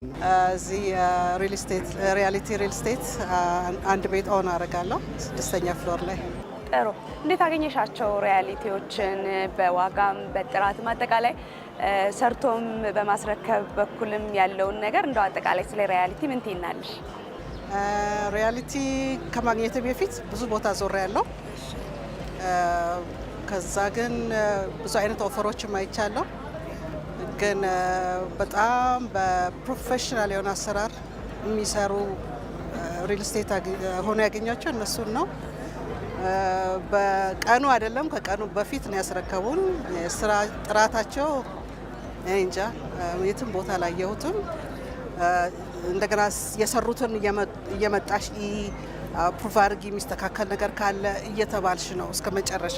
እዚህ ሪያሊቲ ሪል ስቴት አንድ ቤት ኦን አደርጋለሁ 6ኛ ፍሎር ላይ። ጥሩ። እንዴት አገኘሻቸው ሪያሊቲዎችን? በዋጋም በጥራትም አጠቃላይ ሰርቶም በማስረከብ በኩልም ያለውን ነገር እንደው አጠቃላይ ስለ ሪያሊቲ ምን ትይናለሽ? ሪያሊቲ ከማግኘት በፊት ብዙ ቦታ ዞር ያለው ከዛ ግን ብዙ አይነት ኦፈሮችም አይቻለሁ። ግን በጣም በፕሮፌሽናል የሆነ አሰራር የሚሰሩ ሪል ስቴት ሆኖ ያገኛቸው እነሱን ነው። በቀኑ አይደለም ከቀኑ በፊት ነው ያስረከቡን። የስራ ጥራታቸው እንጃ የትም ቦታ ላይ ያየሁትም። እንደገና የሰሩትን እየመጣሽ ፕሩቭ አድርጊ የሚስተካከል ነገር ካለ እየተባልሽ ነው እስከ መጨረሻ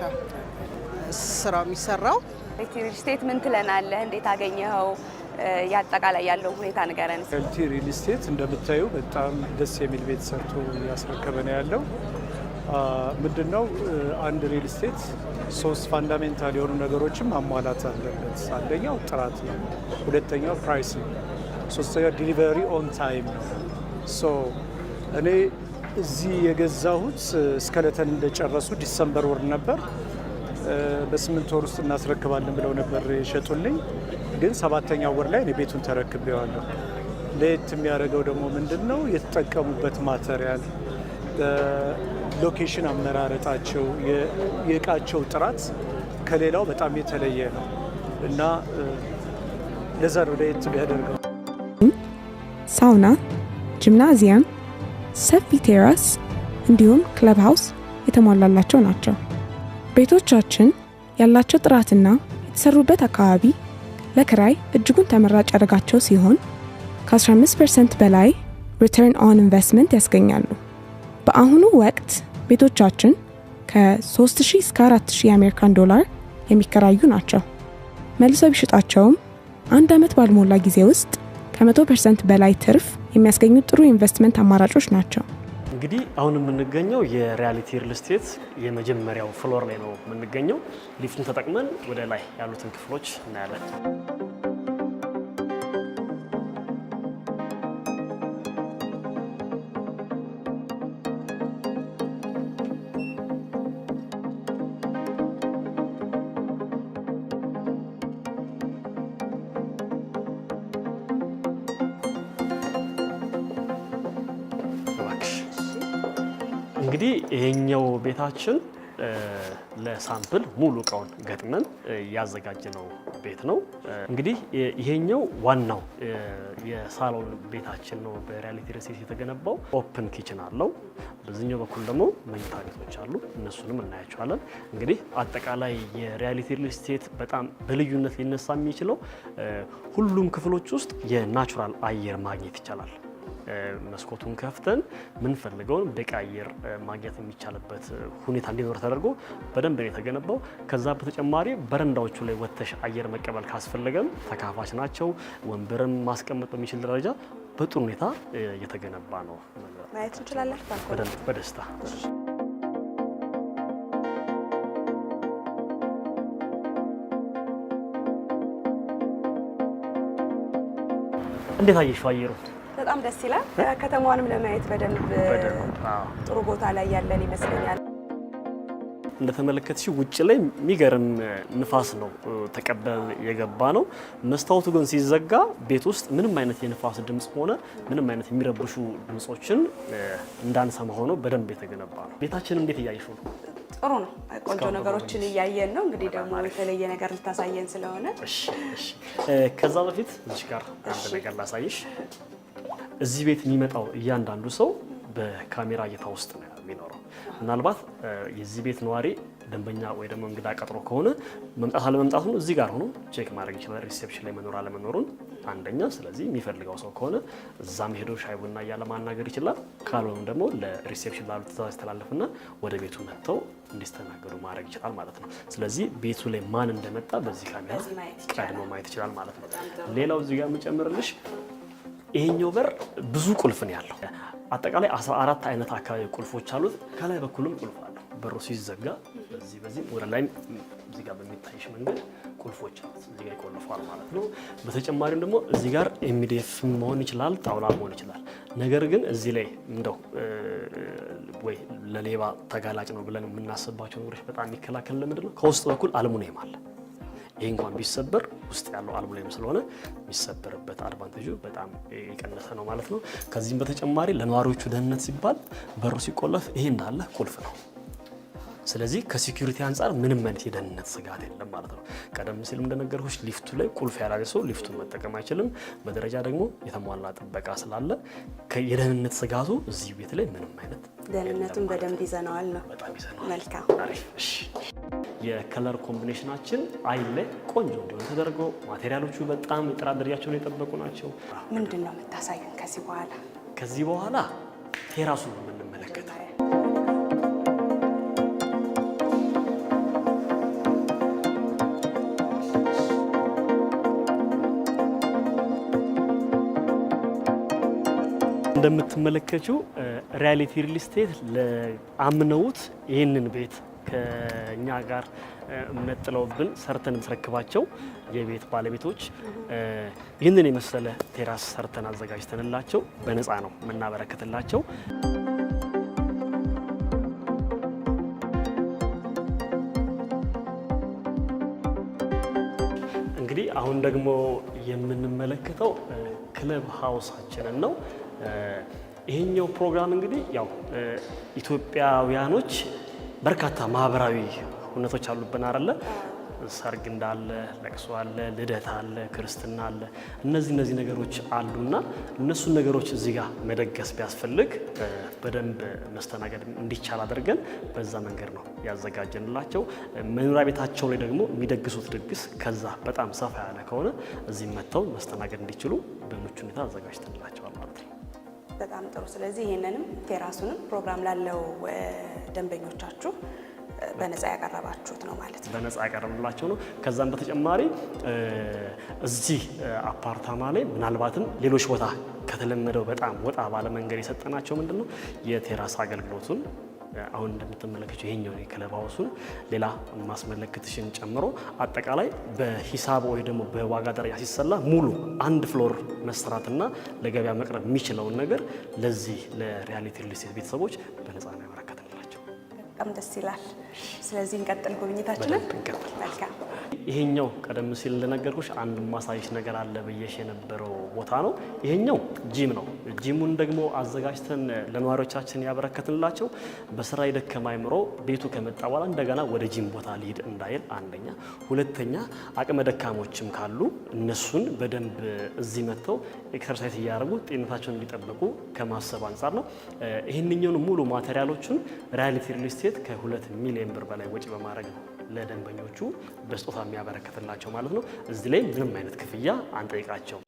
ስራው የሚሰራው። ሪል ስቴት ምን ትለናለህ? እንዴት አገኘኸው? ያጠቃላይ ያለው ሁኔታ ንገረን። ሪል ስቴት እንደምታዩ በጣም ደስ የሚል ቤት ሰርቶ ያስረከበ ነው ያለው። ምንድነው አንድ ሪል ስቴት 3 ፋንዳሜንታል የሆኑ ነገሮችን ማሟላት አለበት። አንደኛው ጥራት ነው፣ ሁለተኛው ፕራይስ ነው፣ ሶስተኛው ዲሊቨሪ ኦን ታይም ነው። እኔ እዚህ የገዛሁት እስከለተን እንደጨረሱ ዲሰምበር ወር ነበር። በ8 ወር ውስጥ እናስረክባለን ብለው ነበር የሸጡልኝ። ግን 7ኛው ወር ላይ እኔ ቤቱን ተረክቤዋለሁ። ለየት የሚያደርገው ደግሞ ምንድነው የተጠቀሙበት ማቴሪያል፣ ሎኬሽን አመራረጣቸው፣ የእቃቸው ጥራት ከሌላው በጣም የተለየ ነው እና ለዛ ነው ለየት የሚያደርገው። ሳውና፣ ጂምናዚየም፣ ሰፊ ቴራስ እንዲሁም ክለብ ሃውስ የተሟላላቸው ናቸው። ቤቶቻችን ያላቸው ጥራትና የተሰሩበት አካባቢ ለክራይ እጅጉን ተመራጭ ያደርጋቸው ሲሆን ከ15% በላይ ሪተርን ኦን ኢንቨስትመንት ያስገኛሉ። በአሁኑ ወቅት ቤቶቻችን ከ3000 እስከ 4000 የአሜሪካን ዶላር የሚከራዩ ናቸው። መልሰው ቢሸጣቸውም 1 ዓመት ባልሞላ ጊዜ ውስጥ ከ100% በላይ ትርፍ የሚያስገኙ ጥሩ ኢንቨስትመንት አማራጮች ናቸው። እንግዲህ አሁን የምንገኘው የሪያሊቲ ሪል ስቴት የመጀመሪያው ፍሎር ላይ ነው የምንገኘው። ሊፍቱን ተጠቅመን ወደ ላይ ያሉትን ክፍሎች እናያለን። እንግዲህ ይሄኛው ቤታችን ለሳምፕል ሙሉ እቃውን ገጥመን ያዘጋጀነው ቤት ነው። እንግዲህ ይሄኛው ዋናው የሳሎን ቤታችን ነው። በሪያሊቲ ሪል ስቴት የተገነባው ኦፕን ኪችን አለው። በዚህኛው በኩል ደግሞ መኝታ ቤቶች አሉ። እነሱንም እናያቸዋለን። እንግዲህ አጠቃላይ የሪያሊቲ ሪል ስቴት በጣም በልዩነት ሊነሳ የሚችለው ሁሉም ክፍሎች ውስጥ የናቹራል አየር ማግኘት ይቻላል። መስኮቱን ከፍተን ምንፈልገውን በቂ አየር ማግኘት የሚቻልበት ሁኔታ እንዲኖር ተደርጎ በደንብ ነው የተገነባው። ከዛ በተጨማሪ በረንዳዎቹ ላይ ወጥተሽ አየር መቀበል ካስፈለገም ተካፋች ናቸው። ወንበርም ማስቀመጥ በሚችል ደረጃ በጥሩ ሁኔታ የተገነባ ነው። ማየት እንችላለን በደስታ። እንዴት አየሽው አየሩ? በጣም ደስ ይላል። ከተማዋንም ለማየት በደንብ ጥሩ ቦታ ላይ ያለን ይመስለኛል። እንደተመለከትሽው ውጭ ላይ የሚገርም ንፋስ ነው ተቀበል የገባ ነው። መስታወቱ ግን ሲዘጋ ቤት ውስጥ ምንም አይነት የንፋስ ድምጽ ሆነ ምንም አይነት የሚረብሹ ድምጾችን እንዳንሰማ ሆኖ በደንብ የተገነባ ነው። ቤታችን እንዴት እያየሽው ነው? ጥሩ ነው። ቆንጆ ነገሮችን እያየን ነው። እንግዲህ ደግሞ የተለየ ነገር ልታሳየን ስለሆነ እሺ። ከዛ በፊት እዚህ ጋር አንድ ነገር ላሳይሽ። እዚህ ቤት የሚመጣው እያንዳንዱ ሰው በካሜራ እይታ ውስጥ ነው የሚኖረው። ምናልባት የዚህ ቤት ነዋሪ ደንበኛ ወይ ደግሞ እንግዳ ቀጥሮ ከሆነ መምጣት አለመምጣቱን እዚህ ጋር ሆኖ ቼክ ማድረግ ይችላል። ሪሴፕሽን ላይ መኖር አለመኖሩን አንደኛ። ስለዚህ የሚፈልገው ሰው ከሆነ እዛም ሄዶ ሻይ ቡና እያለ ማናገር ይችላል። ካልሆነም ደግሞ ለሪሴፕሽን ላሉ ትዕዛዝ ተላለፍና ወደ ቤቱ መጥተው እንዲስተናገዱ ማድረግ ይችላል ማለት ነው። ስለዚህ ቤቱ ላይ ማን እንደመጣ በዚህ ካሜራ ቀድሞ ማየት ይችላል ማለት ነው። ሌላው እዚህ ጋር የምጨምርልሽ ይሄኛው በር ብዙ ቁልፍ ነው ያለው። አጠቃላይ 14 አይነት አካባቢ ቁልፎች አሉት። ከላይ በኩልም ቁልፍ አለው። በሩ ሲዘጋ በዚህ ወደ ላይ እዚህ ጋር በሚታይሽ መንገድ ቁልፎች እዚህ ጋር ይቆልፋል ማለት ነው። በተጨማሪም ደግሞ እዚህ ጋር ኤምዲኤፍ መሆን ይችላል፣ ጣውላ መሆን ይችላል። ነገር ግን እዚህ ላይ እንደው ወይ ለሌባ ተጋላጭ ነው ብለን የምናስባቸው ነገሮች በጣም የሚከላከል ለምንድን ነው? ከውስጥ በኩል አልሙኒየም አለ። ይህ እንኳን ቢሰበር ውስጥ ያለው አልሙኒየም ስለሆነ የሚሰበርበት አድቫንቴጁ በጣም የቀነሰ ነው ማለት ነው። ከዚህም በተጨማሪ ለነዋሪዎቹ ደህንነት ሲባል በሩ ሲቆለፍ ይሄ እንዳለ ቁልፍ ነው። ስለዚህ ከሴኩሪቲ አንጻር ምንም አይነት የደህንነት ስጋት የለም ማለት ነው። ቀደም ሲልም እንደነገርኩሽ ሊፍቱ ላይ ቁልፍ ያላገ ሰው ሊፍቱን መጠቀም አይችልም። በደረጃ ደግሞ የተሟላ ጥበቃ ስላለ የደህንነት ስጋቱ እዚህ ቤት ላይ ምንም አይነት ደህንነቱን በደንብ ይዘነዋል ነው። በጣም ይዘነዋል። መልካም። የከለር ኮምቢኔሽናችን አይን ላይ ቆንጆ እንዲሆን ተደርጎ ማቴሪያሎቹ በጣም የጥራት ደረጃቸውን የጠበቁ ናቸው። ምንድን ነው የምታሳዩን ከዚህ በኋላ? ከዚህ በኋላ ቴራሱን ነው የምንመለከተው። እንደምትመለከቱ ሪያሊቲ ሪል ስቴት አምነውት ይህንን ቤት ከኛ ጋር መጥለውብን ሰርተን መስረክባቸው የቤት ባለቤቶች ይህንን የመሰለ ቴራስ ሰርተን አዘጋጅተንላቸው በነፃ ነው የምናበረክትላቸው። እንግዲህ አሁን ደግሞ የምንመለከተው ክለብ ሃውሳችንን ነው። ይሄኛው ፕሮግራም እንግዲህ ያው ኢትዮጵያውያኖች በርካታ ማህበራዊ ሁነቶች አሉብን አይደለ? ሰርግ እንዳለ፣ ለቅሶ አለ፣ ልደት አለ፣ ክርስትና አለ። እነዚህ ነገሮች አሉና እነሱን ነገሮች እዚህ ጋር መደገስ ቢያስፈልግ በደንብ መስተናገድ እንዲቻል አድርገን በዛ መንገድ ነው ያዘጋጀንላቸው። መኖሪያ ቤታቸው ላይ ደግሞ የሚደግሱት ድግስ ከዛ በጣም ሰፋ ያለ ከሆነ እዚህ መጥተው መስተናገድ እንዲችሉ በምቹ ሁኔታ አዘጋጅተንላቸዋል ማለት ነው። በጣም ጥሩ። ስለዚህ ይህንንም ቴራሱንም ፕሮግራም ላለው ደንበኞቻችሁ በነፃ ያቀረባችሁት ነው ማለት ነው። በነፃ ያቀረብላቸው ነው። ከዛም በተጨማሪ እዚህ አፓርታማ ላይ ምናልባትም ሌሎች ቦታ ከተለመደው በጣም ወጣ ባለ መንገድ የሰጠናቸው ምንድነው የቴራስ አገልግሎቱን አሁን እንደምትመለከቱ ይሄኛው የክለብ ሃውሱን ሌላ ማስመለከትሽን ጨምሮ አጠቃላይ በሂሳብ ወይ ደግሞ በዋጋ ደረጃ ሲሰላ ሙሉ አንድ ፍሎር መስራትና ለገበያ መቅረብ የሚችለውን ነገር ለዚህ ለሪያሊቲ ሪል ስቴት ቤተሰቦች በነፃ ነው ያበረከትንላቸው። በጣም ደስ ይላል። ስለዚህ እንቀጥል ጉብኝታችንን። መልካም። ይሄኛው ቀደም ሲል እንደነገርኩሽ አንድ ማሳይሽ ነገር አለ ብዬሽ የነበረው ቦታ ነው። ይሄኛው ጂም ነው። ጂሙን ደግሞ አዘጋጅተን ለነዋሪዎቻችን ያበረከትንላቸው በስራ የደከመ አይምሮ ቤቱ ከመጣ በኋላ እንደገና ወደ ጂም ቦታ ሊሄድ እንዳይል አንደኛ፣ ሁለተኛ አቅመ ደካሞችም ካሉ እነሱን በደንብ እዚህ መጥተው ኤክሰርሳይዝ እያደረጉ ጤንነታቸውን እንዲጠብቁ ከማሰብ አንጻር ነው። ይህንኛውን ሙሉ ማቴሪያሎቹን ሪያሊቲ ሪል ስቴት ከ2 ሚሊዮን ብር በላይ ወጪ በማድረግ ነው ለደንበኞቹ በስጦታ የሚያበረክትላቸው ማለት ነው። እዚህ ላይ ምንም አይነት ክፍያ አንጠይቃቸው።